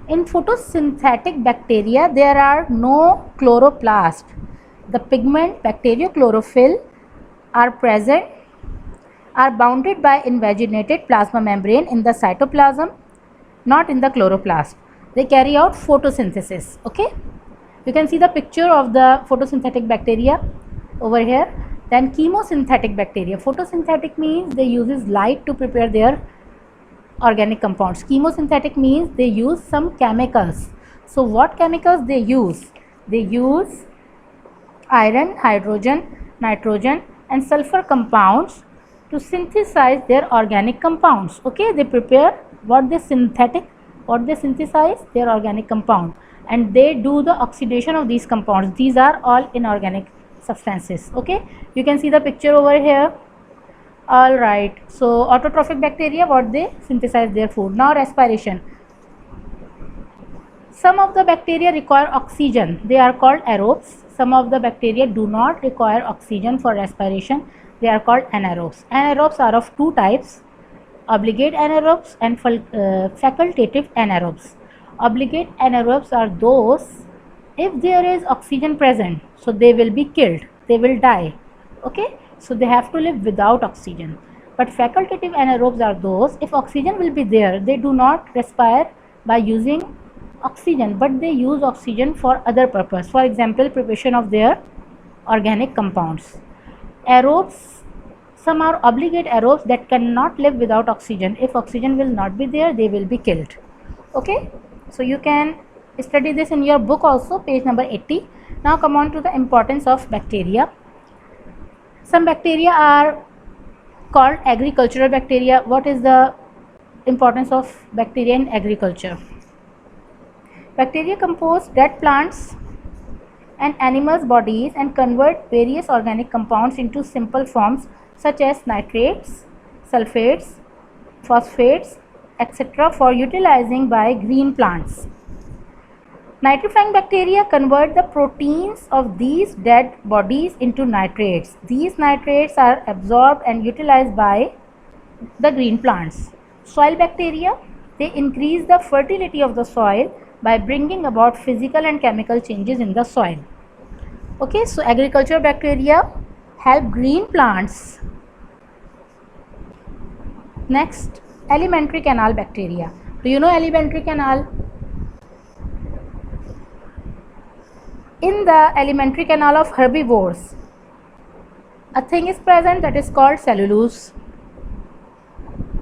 In photosynthetic bacteria, there are no chloroplast. The pigment bacteria chlorophyll are present, are bounded by invaginated plasma membrane in the cytoplasm, not in the chloroplast. They carry out photosynthesis. Okay, you can see the picture of the photosynthetic bacteria over here. Then chemosynthetic bacteria. Photosynthetic means they uses light to prepare their organic compounds. Chemosynthetic means they use some chemicals. So what chemicals they use? They use iron, hydrogen, nitrogen and sulfur compounds to synthesize their organic compounds. Okay, they prepare what they synthesize, their organic compound, and they do the oxidation of these compounds. These are all inorganic substances. Okay, you can see the picture over here. All right, so autotrophic bacteria, what they synthesize their food. Now respiration. Some of the bacteria require oxygen. They are called aerobes. Some of the bacteria do not require oxygen for respiration. They are called anaerobes. Anaerobes are of two types: obligate anaerobes and facultative anaerobes. Obligate anaerobes are those if there is oxygen present, so they will be killed, they will die. Okay, so they have to live without oxygen. But facultative anaerobes are those if oxygen will be there, they do not respire by using oxygen, but they use oxygen for other purpose. For example, preparation of their organic compounds. Aerobes, some are obligate aerobes that cannot live without oxygen. If oxygen will not be there, they will be killed. Okay, so you can study this in your book also, page number 80. Now come on to the importance of bacteria. Some bacteria are called agricultural bacteria. What is the importance of bacteria in agriculture? Bacteria compose dead plants and animals' bodies and convert various organic compounds into simple forms such as nitrates, sulfates, phosphates, etc. for utilizing by green plants. Nitrifying bacteria convert the proteins of these dead bodies into nitrates. These nitrates are absorbed and utilized by the green plants. Soil bacteria, they increase the fertility of the soil by bringing about physical and chemical changes in the soil. Okay, so agricultural bacteria help green plants. Next, alimentary canal bacteria. Do you know alimentary canal? In the alimentary canal of herbivores, a thing is present that is called cellulose,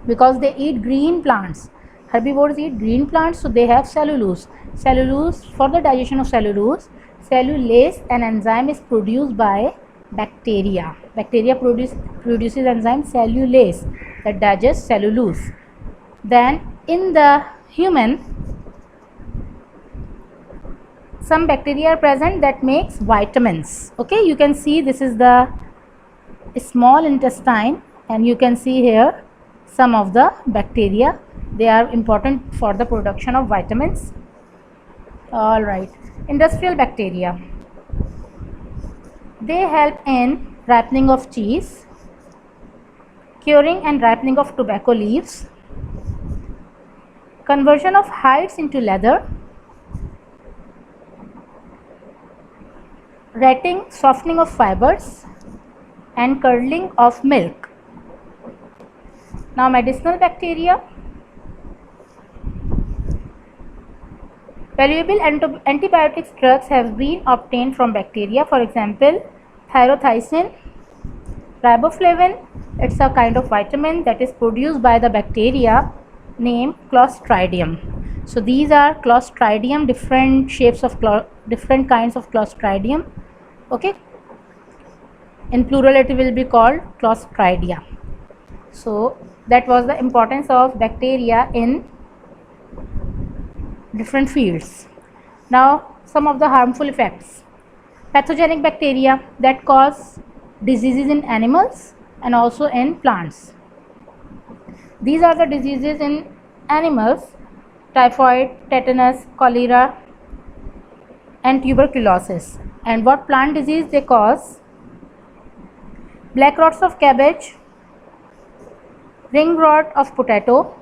because they eat green plants. Herbivores eat green plants, so they have cellulose. Cellulose, for the digestion of cellulose, cellulase, an enzyme, is produced by bacteria. Bacteria produces enzyme cellulase that digests cellulose. Then in the human, some bacteria are present that makes vitamins. Okay, you can see this is the small intestine, and you can see here some of the bacteria. They are important for the production of vitamins. All right, industrial bacteria. They help in ripening of cheese, curing and ripening of tobacco leaves, conversion of hides into leather, retting, softening of fibers, and curdling of milk. Now medicinal bacteria. Valuable antibiotics drugs have been obtained from bacteria. For example, thyrothioin, riboflavin. It's a kind of vitamin that is produced by the bacteria named Clostridium. So these are Clostridium, different shapes of different kinds of Clostridium. Okay, in plural it will be called Clostridia. So that was the importance of bacteria in different fields. Now some of the harmful effects. Pathogenic bacteria that cause diseases in animals and also in plants. These are the diseases in animals: typhoid, tetanus, cholera and tuberculosis. And what plant disease they cause? Black rots of cabbage, ring rot of potato,